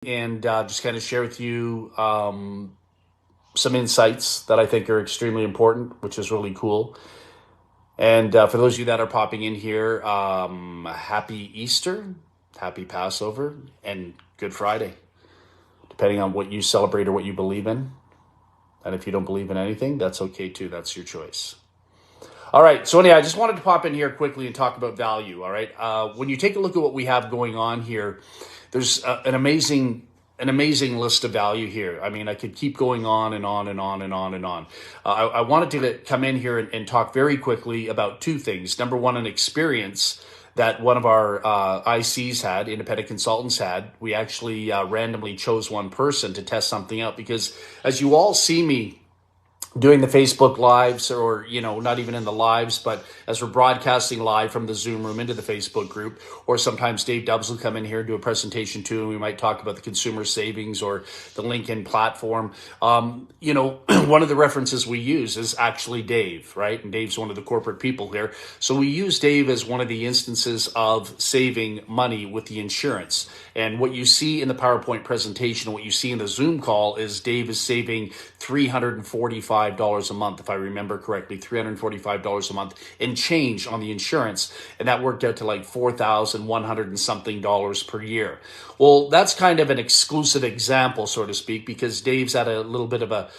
and just kind of share with you some insights that I think are extremely important, which is really cool. And for those of you that are popping in here, happy Easter, happy Passover, and Good Friday, depending on what you celebrate or what you believe in. And if you don't believe in anything, that's okay too. That's your choice. All right. So anyway, I just wanted to pop in here quickly and talk about value. All right. When you take a look at what we have going on here, there's an amazing list of value here. I mean, I could keep going on and on and on and on and on. I wanted to come in here and talk very quickly about two things. Number one, an experience that one of our ICs had, independent consultants had. We actually randomly chose one person to test something out because as you all see me doing the Facebook lives, or, not even in the lives, but as we're broadcasting live from the Zoom room into the Facebook group, or sometimes Dave Dubbs will come in here and do a presentation too, and we might talk about the consumer savings or the LinkedIn platform. One of the references we use is actually Dave, right? And Dave's one of the corporate people here. So we use Dave as one of the instances of saving money with the insurance. And what you see in the PowerPoint presentation, what you see in the Zoom call is Dave is saving $345 a month, if I remember correctly, $345 a month and change on the insurance. And that worked out to like $4,100 and something per year. Well, that's kind of an exclusive example, so to speak, because Dave's at a little bit of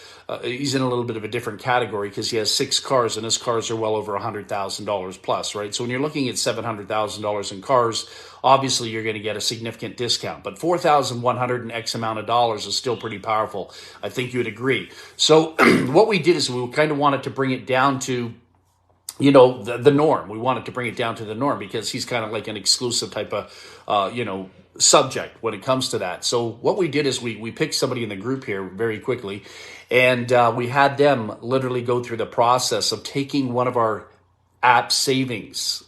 he's in a little bit of a different category because he has 6 cars and his cars are well over $100,000 plus, right? So when you're looking at $700,000 in cars, obviously you're going to get a significant discount, but $4,100 and X amount of dollars is still pretty powerful. I think you would agree. So what we did is we kind of wanted to bring it down to the norm. We wanted to bring it down to the norm because he's kind of like an exclusive type of, subject when it comes to that. So what we did is we picked somebody in the group here very quickly, and we had them literally go through the process of taking one of our app savings,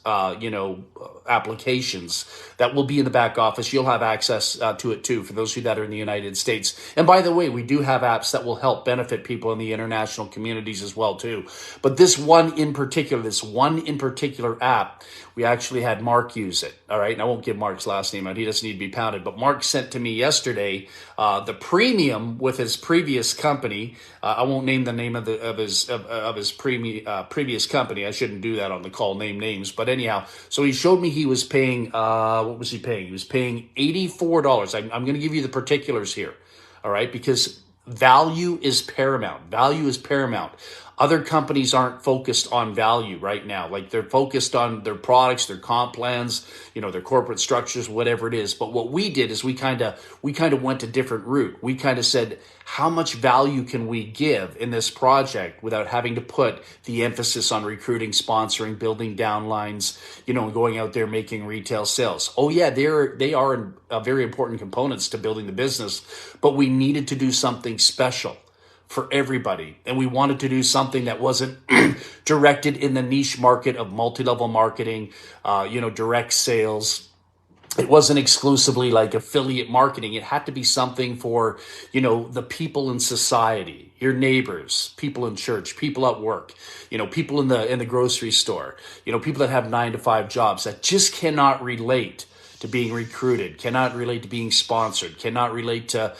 applications that will be in the back office. You'll have access to it too, for those of you that are in the United States. And by the way, we do have apps that will help benefit people in the international communities as well too. But this one in particular app, we actually had Mark use it. All right. And I won't give Mark's last name out. He doesn't need to be pounded. But Mark sent to me yesterday the premium with his previous company. I won't name the name of his previous company. I shouldn't do that on the call, name names. But anyhow, so he showed me he was paying, what was he paying? He was paying $84. I'm going to give you the particulars here. All right. Because value is paramount. Value is paramount. Other companies aren't focused on value right now. Like they're focused on their products, their comp plans, their corporate structures, whatever it is. But what we did is we kind of went a different route. We kind of said, how much value can we give in this project without having to put the emphasis on recruiting, sponsoring, building downlines, going out there making retail sales? Oh yeah, they are very important components to building the business, but we needed to do something special for everybody. And we wanted to do something that wasn't directed in the niche market of multi-level marketing, direct sales. It wasn't exclusively like affiliate marketing. It had to be something for, the people in society, your neighbors, people in church, people at work, people in the grocery store, people that have 9-to-5 jobs that just cannot relate to being recruited, cannot relate to being sponsored, cannot relate to,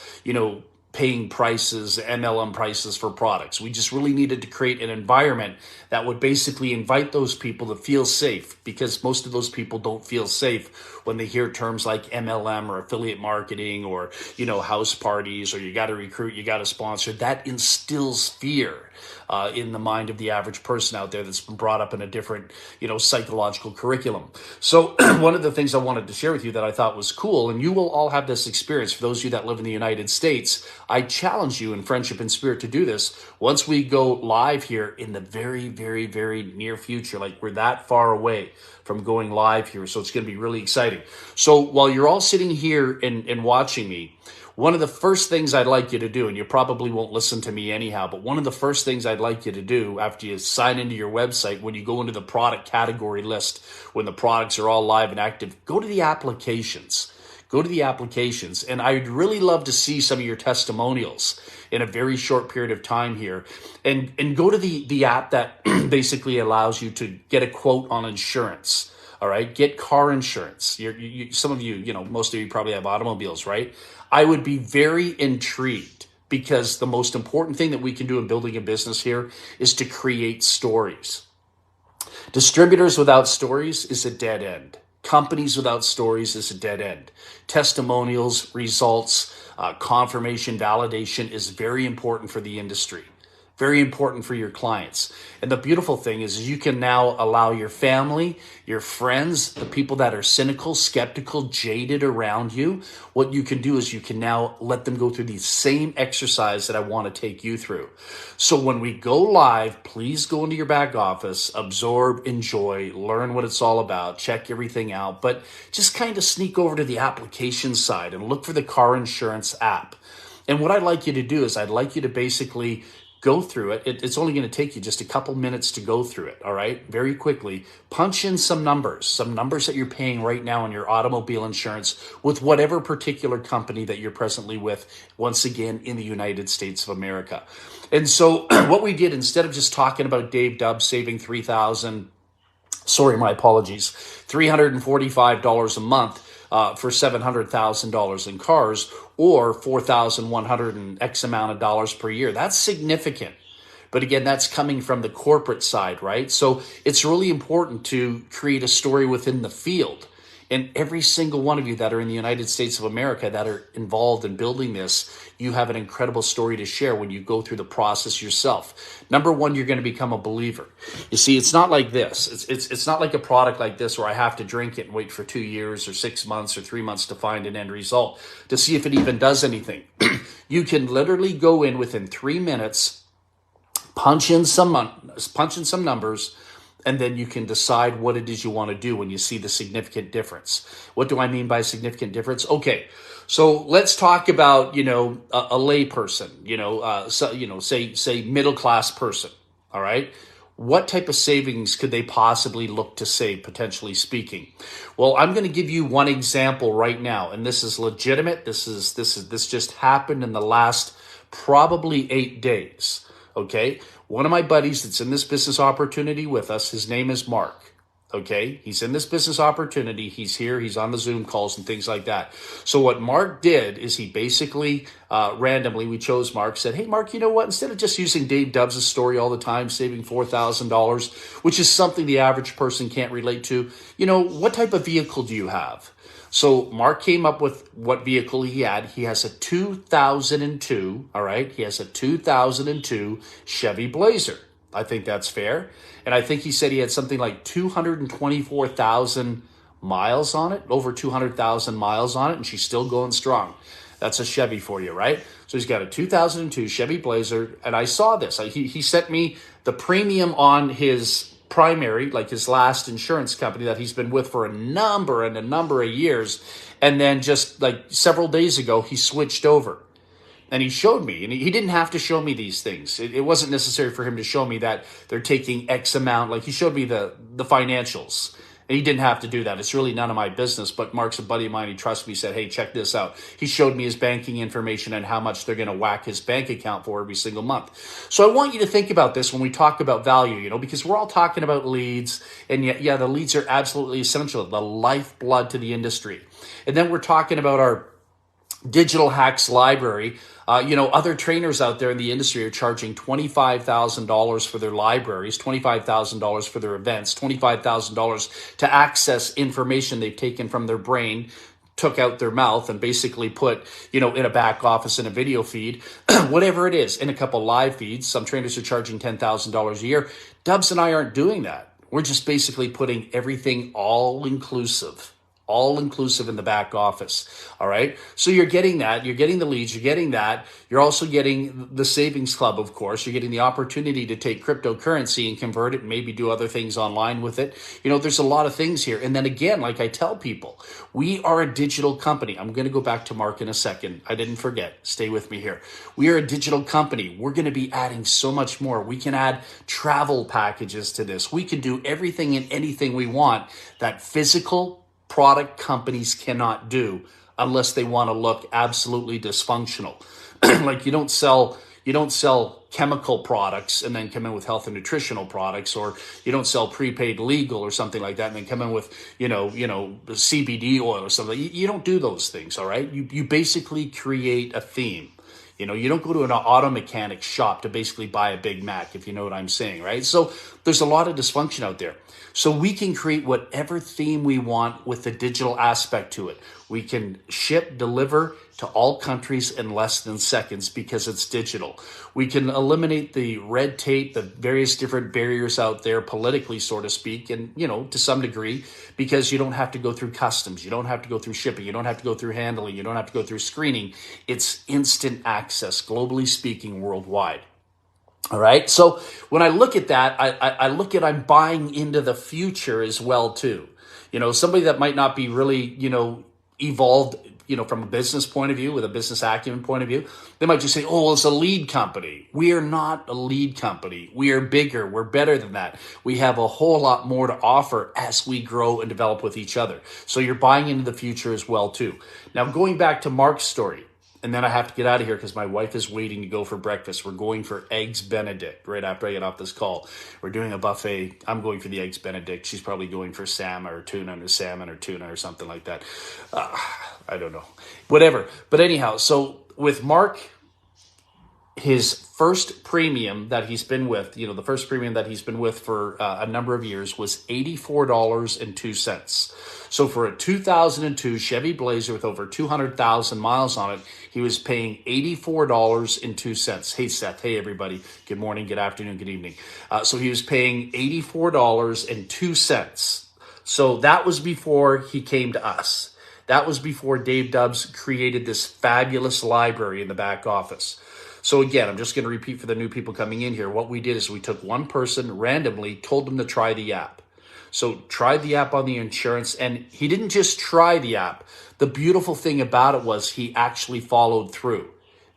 paying prices, MLM prices for products. We just really needed to create an environment that would basically invite those people to feel safe, because most of those people don't feel safe when they hear terms like MLM or affiliate marketing or, house parties, or you got to recruit, you got to sponsor. That instills fear in the mind of the average person out there that's been brought up in a different, psychological curriculum. So one of the things I wanted to share with you that I thought was cool, and you will all have this experience, for those of you that live in the United States, I challenge you in Friendship and Spirit to do this once we go live here in the very, very, very near future. Like we're that far away from going live here. So it's going to be really exciting. So while you're all sitting here and watching me, one of the first things I'd like you to do, and you probably won't listen to me anyhow, but one of the first things I'd like you to do after you sign into your website, when you go into the product category list, when the products are all live and active, go to the applications. Go to the applications. And I'd really love to see some of your testimonials in a very short period of time here. And go to the app that basically allows you to get a quote on insurance. All right, get car insurance. Some of you, most of you probably have automobiles, right? I would be very intrigued because the most important thing that we can do in building a business here is to create stories. Distributors without stories is a dead end. Companies without stories is a dead end. Testimonials, results, confirmation, validation is very important for the industry. Very important for your clients. And the beautiful thing is you can now allow your family, your friends, the people that are cynical, skeptical, jaded around you, what you can do is you can now let them go through the same exercise that I want to take you through. So when we go live, please go into your back office, absorb, enjoy, learn what it's all about, check everything out, but just kind of sneak over to the application side and look for the car insurance app. And what I'd like you to do is I'd like you to basically go through it. It's only going to take you just a couple minutes to go through it, all right? Very quickly. Punch in some numbers that you're paying right now on your automobile insurance with whatever particular company that you're presently with, once again, in the United States of America. And so what we did, instead of just talking about Dave Dubbs saving $345 a month for $700,000 in cars, or $4,100 and X amount of dollars per year. That's significant. But again, that's coming from the corporate side, right? So it's really important to create a story within the field. And every single one of you that are in the United States of America that are involved in building this, you have an incredible story to share when you go through the process yourself. Number one, you're going to become a believer. You see, it's not like this. It's not like a product like this where I have to drink it and wait for 2 years or 6 months or 3 months to find an end result to see if it even does anything. You can literally go in within 3 minutes, punch in some numbers, and then you can decide what it is you want to do when you see the significant difference. What do I mean by significant difference? Okay, so let's talk about, a lay person, say middle-class person, all right? What type of savings could they possibly look to save, potentially speaking? Well, I'm going to give you one example right now, and this is legitimate. This just happened in the last probably 8 days, okay? One of my buddies that's in this business opportunity with us, his name is Mark, okay? He's in this business opportunity. He's here. He's on the Zoom calls and things like that. So what Mark did is he basically randomly, we chose Mark, said, hey, Mark, you know what? Instead of just using Dave Dubbs' story all the time, saving $4,000, which is something the average person can't relate to, what type of vehicle do you have? So Mark came up with what vehicle he had. He has a 2002, all right? He has a 2002 Chevy Blazer. I think that's fair. And I think he said he had something like 224,000 miles on it, over 200,000 miles on it, and she's still going strong. That's a Chevy for you, right? So he's got a 2002 Chevy Blazer, and I saw this. He sent me the premium on his primary, like his last insurance company that he's been with for a number of years. And then just like several days ago, he switched over and he showed me, and he didn't have to show me these things. It wasn't necessary for him to show me that they're taking X amount. Like he showed me the financials. And he didn't have to do that. It's really none of my business. But Mark's a buddy of mine. He trusts me. He said, hey, check this out. He showed me his banking information and how much they're going to whack his bank account for every single month. So I want you to think about this when we talk about value, because we're all talking about leads. And yeah, the leads are absolutely essential, the lifeblood to the industry. And then we're talking about our Digital Hacks library. Other trainers out there in the industry are charging $25,000 for their libraries, $25,000 for their events, $25,000 to access information they've taken from their brain, took out their mouth, and basically put, in a back office, in a video feed, whatever it is, in a couple live feeds. Some trainers are charging $10,000 a year. Dubbs and I aren't doing that. We're just basically putting everything all inclusive in the back office. All right. So you're getting that. You're getting the leads. You're getting that. You're also getting the savings club, of course. You're getting the opportunity to take cryptocurrency and convert it and maybe do other things online with it. There's a lot of things here. And then again, like I tell people, we are a digital company. I'm going to go back to Mark in a second. I didn't forget. Stay with me here. We are a digital company. We're going to be adding so much more. We can add travel packages to this. We can do everything and anything we want that physical product companies cannot do unless they want to look absolutely dysfunctional. Like you don't sell chemical products and then come in with health and nutritional products, or you don't sell prepaid legal or something like that and then come in with, CBD oil or something. You don't do those things, all right? You basically create a theme. You don't go to an auto mechanic shop to basically buy a Big Mac, if you know what I'm saying, right? So there's a lot of dysfunction out there. So we can create whatever theme we want with the digital aspect to it. We can ship, deliver to all countries in less than seconds because it's digital. We can eliminate the red tape, the various different barriers out there politically, so to speak, and, to some degree, because you don't have to go through customs. You don't have to go through shipping. You don't have to go through handling. You don't have to go through screening. It's instant access, globally speaking, worldwide. All right. So when I look at that, I look at I'm buying into the future as well, too. Somebody that might not be really, evolved, from a business point of view, with a business acumen point of view, they might just say, oh, well, it's a lead company. We are not a lead company. We are bigger. We're better than that. We have a whole lot more to offer as we grow and develop with each other. So you're buying into the future as well, too. Now, going back to Mark's story, and then I have to get out of here because my wife is waiting to go for breakfast. We're going for Eggs Benedict right after I get off this call. We're doing a buffet. I'm going for the Eggs Benedict. She's probably going for salmon or tuna or something like that. I don't know. Whatever. But anyhow, so with Mark, his first premium that he's been with, the first premium that he's been with for a number of years was $84.02. So for a 2002 Chevy Blazer with over 200,000 miles on it, he was paying $84.02. Hey, Seth. Hey, everybody. Good morning, good afternoon, good evening. So he was paying $84.02. So that was before he came to us. That was before Dave Dubbs created this fabulous library in the back office. So again, I'm just going to repeat for the new people coming in here. What we did is we took one person randomly, told them to try the app. So tried the app on the insurance, and he didn't just try the app. The beautiful thing about it was he actually followed through.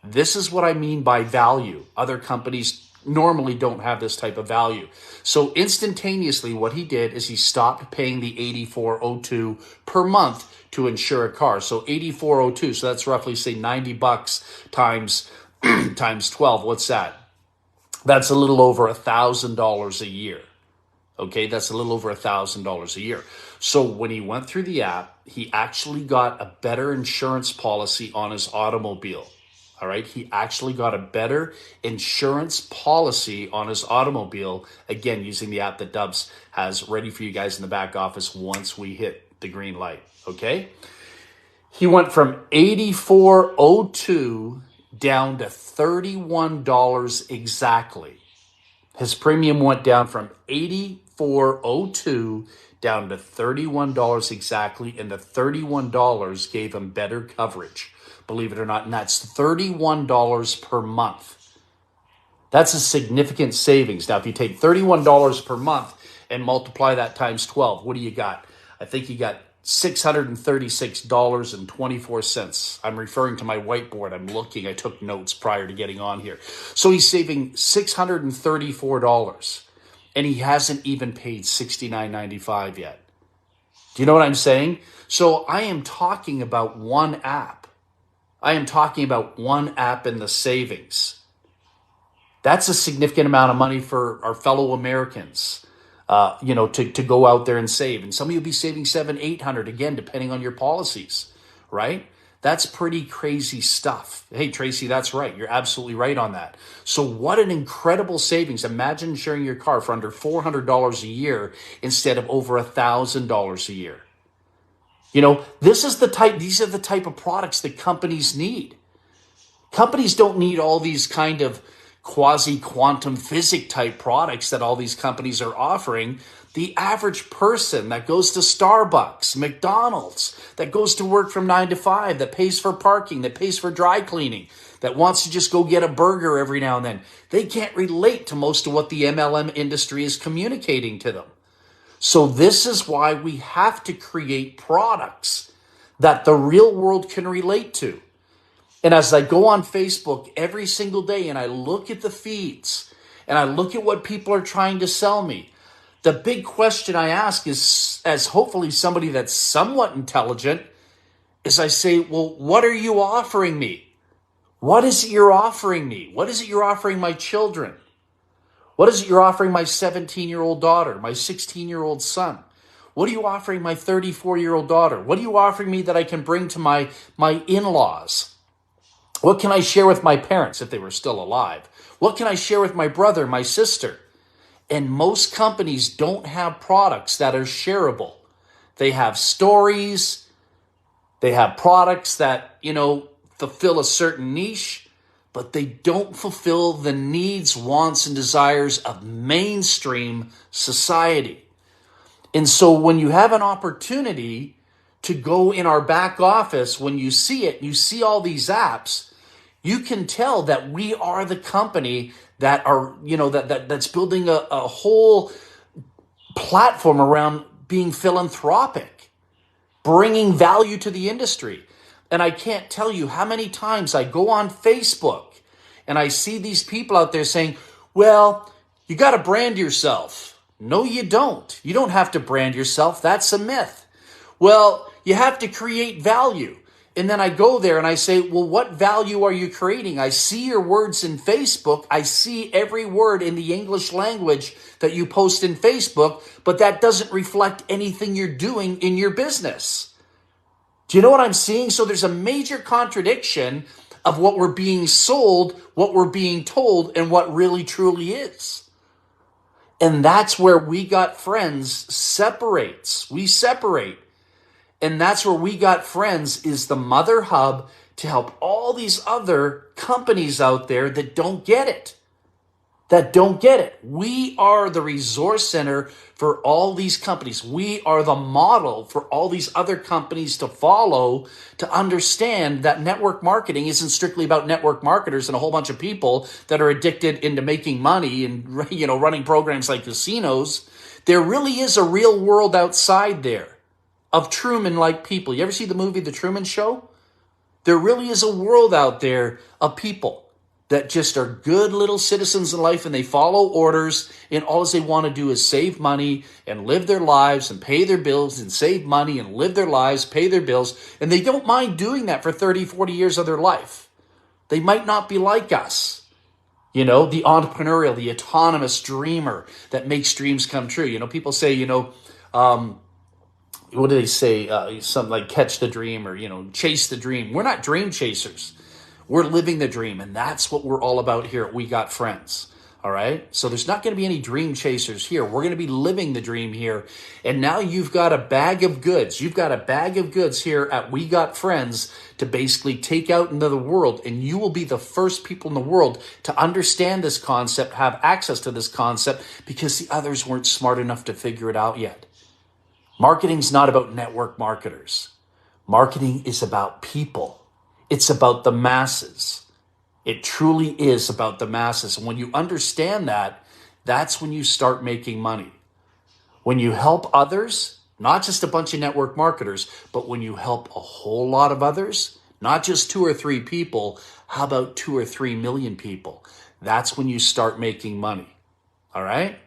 This is what I mean by value. Other companies normally don't have this type of value. So instantaneously, what he did is he stopped paying the $84.02 per month to insure a car. So $84.02, so that's roughly, say, $90 times times 12. What's that? That's a little over $1,000 a year. Okay, that's a little over $1,000 a year. So when he went through the app, he actually got a better insurance policy on his automobile. All right, he actually got a better insurance policy on his automobile, again, using the app that Dubbs has ready for you guys in the back office once we hit the green light, okay? He went from $84.02 down to $31 exactly. His premium went down from $84.02 down to $31 exactly, and the $31 gave him better coverage, believe it or not, and that's $31 per month. That's a significant savings. Now, if you take $31 per month and multiply that times 12, what do you got? I think you got $636.24. I'm referring to my whiteboard. I'm looking. I took notes prior to getting on here. So he's saving $634, and he hasn't even paid $69.95 yet. Do you know what I'm saying? So I am talking about one app. I am talking about one app in the savings. That's a significant amount of money for our fellow Americans. To go out there and save. And some of you will be saving $700, $800, again, depending on your policies, right? That's pretty crazy stuff. Hey, Tracy, that's right. You're absolutely right on that. So what an incredible savings. Imagine insuring your car for under $400 a year instead of over $1,000 a year. These are the type of products that companies need. Companies don't need all these kind of quasi-quantum physics type products that all these companies are offering. The average person that goes to Starbucks, McDonald's, that goes to work from 9 to 5, that pays for parking, that pays for dry cleaning, that wants to just go get a burger every now and then, they can't relate to most of what the MLM industry is communicating to them. So this is why we have to create products that the real world can relate to. And as I go on Facebook every single day and I look at the feeds and I look at what people are trying to sell me, the big question I ask is, as hopefully somebody that's somewhat intelligent, is I say, well, what are you offering me? What is it you're offering me? What is it you're offering my children? What is it you're offering my 17-year-old daughter, my 16-year-old son? What are you offering my 34-year-old daughter? What are you offering me that I can bring to my in-laws? What can I share with my parents if they were still alive? What can I share with my brother, my sister? And most companies don't have products that are shareable. They have stories. They have products that, fulfill a certain niche, but they don't fulfill the needs, wants, and desires of mainstream society. And so when you have an opportunity to go in our back office, when you see it, you see all these apps, you can tell that we are the company that are, that's building a whole platform around being philanthropic, bringing value to the industry. And I can't tell you how many times I go on Facebook and I see these people out there saying, well, you got to brand yourself. No, you don't. You don't have to brand yourself. That's a myth. Well, you have to create value. And then I go there and I say, well, what value are you creating? I see your words in Facebook. I see every word in the English language that you post in Facebook, but that doesn't reflect anything you're doing in your business. Do you know what I'm seeing? So there's a major contradiction of what we're being sold, what we're being told, and what really truly is. And that's where We Got Friends separates. We separate. And that's where We Got Friends is the mother hub to help all these other companies out there that don't get it. We are the resource center for all these companies. We are the model for all these other companies to follow, to understand that network marketing isn't strictly about network marketers and a whole bunch of people that are addicted into making money and, running programs like casinos. There really is a real world outside there of Truman-like people. You ever see the movie The Truman Show? There really is a world out there of people that just are good little citizens in life, and they follow orders, and all they want to do is save money and live their lives and pay their bills and save money and live their lives, pay their bills, and they don't mind doing that for 30, 40 years of their life. They might not be like us. The entrepreneurial, the autonomous dreamer that makes dreams come true. People say, what do they say? Something like catch the dream or, chase the dream. We're not dream chasers. We're living the dream, and that's what we're all about here at We Got Friends, all right? So there's not going to be any dream chasers here. We're going to be living the dream here, and now you've got a bag of goods. You've got a bag of goods here at We Got Friends to basically take out into the world, and you will be the first people in the world to understand this concept, have access to this concept, because the others weren't smart enough to figure it out yet. Marketing's not about network marketers. Marketing is about people. It's about the masses. It truly is about the masses. And when you understand that, that's when you start making money. When you help others, not just a bunch of network marketers, but when you help a whole lot of others, not just 2 or 3 people, how about 2 or 3 million people? That's when you start making money. All right?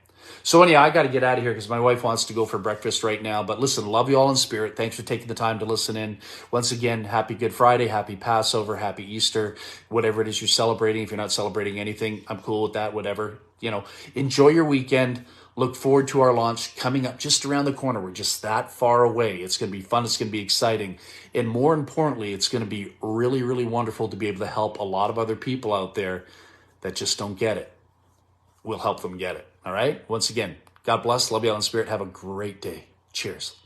So anyhow, I got to get out of here because my wife wants to go for breakfast right now. But listen, love you all in spirit. Thanks for taking the time to listen in. Once again, happy Good Friday, happy Passover, happy Easter, whatever it is you're celebrating. If you're not celebrating anything, I'm cool with that, whatever. Enjoy your weekend. Look forward to our launch coming up just around the corner. We're just that far away. It's going to be fun. It's going to be exciting. And more importantly, it's going to be really, really wonderful to be able to help a lot of other people out there that just don't get it. We'll help them get it. All right? Once again, God bless. Love you all in spirit. Have a great day. Cheers.